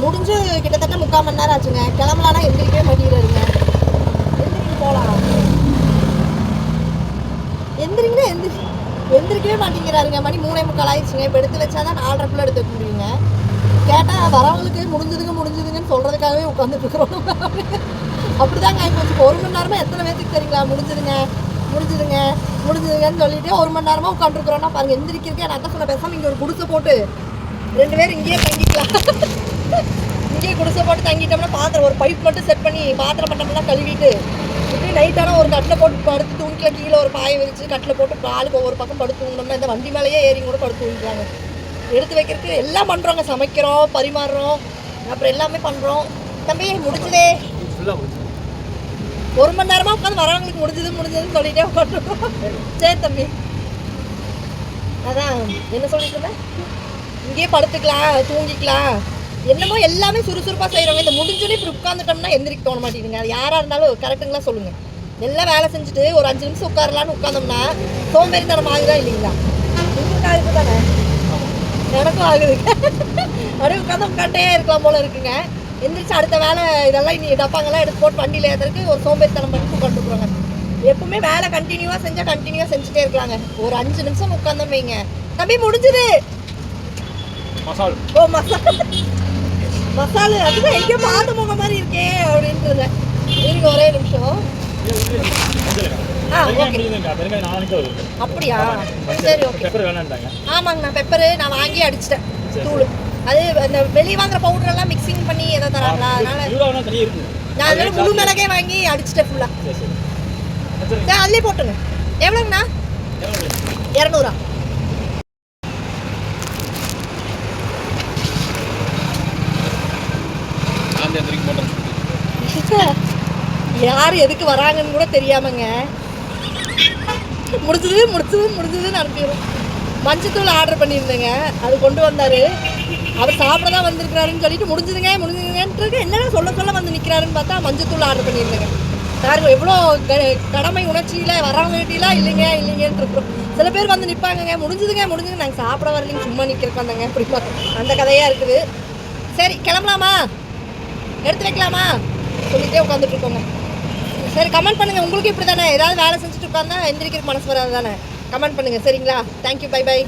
முடிஞ்சு கிட்டத்தட்ட 3/4 மணி நேரம் ஆச்சுங்க. கிளம்பலான்னா எந்திரிக்கவே மாட்டேங்கிறாருங்க. எந்திரிங்க போகலாம், எந்திரிங்கன்னா எந்திரிக்கவே மாட்டேங்கிறாருங்க. மணி 3:45 ஆயிடுச்சுங்க. இப்போ எடுத்து வச்சா தான் 4:30க்குள்ளே எடுத்து வைக்க முடியுங்க. கேட்டால் வரவங்களுக்கு முடிஞ்சுதுங்கன்னு சொல்கிறதுக்காகவே உட்காந்துட்டு இருக்கிறோம். அப்படிதாங்க ஆகிப்போச்சு. 1 மணி நேரமாக எத்தனை பேத்துக்கு தெரியுங்களா முடிஞ்சுதுங்கன்னு சொல்லிட்டு 1 மணி நேரமாக உட்காந்துருக்குறோன்னா பாருங்கள். எந்திரிக்கிறதுக்கே நான் தான் சொன்ன பேசாமல் இங்கே ஒரு குடிசை போட்டு 2 பேரும் இங்கேயே தங்கிக்கலாம். இங்கேயே குடிசை போட்டு தங்கிட்டோம்னா பாத்திரம் ஒரு பைப் மட்டும் செட் பண்ணி பாத்திரம் பட்டம்லாம் கழுவிட்டு இப்படி நைட்டான ஒரு கட்டில் போட்டு படுத்து தூங்கிக்கலாம். கீழே ஒரு பாயை விரிச்சு கட்டில் போட்டு ஆளுக்கு ஒவ்வொரு பக்கம் படுத்து தூங்கினோம்னா இந்த வண்டி மேலேயே ஏறி கூட படுத்து தூங்கிக்கலாங்க. எடுத்து வைக்கிறதுக்கு எல்லாம் பண்ணுறோங்க. சமைக்கிறோம், பரிமாறுறோம், அப்புறம் எல்லாமே பண்ணுறோம். தம்பி முடிஞ்சதே 1 மணி நேரமாக உட்காந்து வரவங்களுக்கு முடிஞ்சதுன்னு சொல்லிட்டே உட்காந்துருக்கோம். சரி தம்பி, அதான் என்ன சொல்லிட்டு இருந்தேன். இங்கேயே படுத்துக்கலாம், தூங்கிக்கலாம், என்னமோ எல்லாமே சுறுசுறுப்பாக செய்கிறவங்க. இந்த முடிஞ்சோன்னே இப்படி உட்காந்துட்டோம்னா எந்திரிக்க தோண மாட்டேங்குதுங்க. அது யாராக இருந்தாலும் கரெக்டுங்களா சொல்லுங்கள். எல்லாம் வேலை செஞ்சுட்டு ஒரு 5 நிமிஷம் உட்காரலான்னு உட்காந்தோம்னா சோம்பேறித்தனம் ஆகுதா இல்லைங்களா? உங்களுக்கு ஆகுது தானே, எனக்கும் ஆகுது. அப்படியே உட்காந்துட்டே இருக்கலாம் போல இருக்குங்க. எந்திரிச்சு அடுத்த வேலை இதெல்லாம் இனி டப்பாங்கெல்லாம் எடுத்து போட்டு வண்டியில் ஏற்றுறதுக்கு ஒரு சோம்பேறித்தனம் பண்ணி உட்காந்துருக்குறாங்க. எப்பவுமே வேலை கண்டினியூவாக செஞ்சுட்டே இருக்கலாங்க. ஒரு 5 நிமிஷம் உட்காந்தோம் வைங்க, தம்பி முடிஞ்சுது. ஓ மசாலு அதுதான் எங்கேயோ பார்த்த முகம் மாதிரி இருக்கே அப்படின்றது. இருங்க ஒரே நிமிஷம். அப்படியா, சரி ஓகே. ஆமாங்க, நான் பெப்பரு நான் வாங்கி அடிச்சிட்டேன். தூள் அது அந்த வெளியே வாங்குற பவுடர் எல்லாம் மிக்சிங் பண்ணி ஏதோ தராங்களா, அதனால நான் அதனால முழு மிளகே வாங்கி அடிச்சிட்டேன் ஃபுல்லாக. சரி அதுலேயே போட்டுங்க. எவ்வளோங்கண்ணா? 200. யார் எதுக்கு வராங்கன்னு கூட தெரியாமங்க முடிஞ்சதுன்னு அனுப்பிடுவோம். மஞ்சத்தூள் ஆர்டர் பண்ணியிருந்தேங்க, அது கொண்டு வந்தார். அவர் சாப்பிட தான் வந்திருக்கிறாருன்னு சொல்லிட்டு முடிஞ்சுதுங்கன்ட்டு என்னென்ன சொல்ல வந்து நிற்கிறாருன்னு பார்த்தா மஞ்சத்தூள் ஆர்டர் பண்ணியிருந்தேங்க. யாரும் எவ்வளோ கடமை உணர்ச்சியில் வரவங்ககிட்டலாம் இல்லைங்கன்ட்டு இருக்கிறோம். சில பேர் வந்து நிற்பாங்கங்க, முடிஞ்சுதுங்க நாங்கள் சாப்பிட வரலைங்க, சும்மா நிற்கிறக்கு வந்தாங்க. அப்படி அந்த கதையாக இருக்குது. சரி கிளம்பலாமா, எடுத்து வைக்கலாமா சொல்லிகிட்டே உட்காந்துட்டு இருக்கோங்க. சரி கமெண்ட் பண்ணுங்கள், உங்களுக்கு இப்படி தானே ஏதாவது வேலை செஞ்சுட்டு உட்காந்தா எந்திரிக்கிறதுக்கு மனசு வராது தானே? கமெண்ட் பண்ணுங்கள் சரிங்களா? Thank you, by.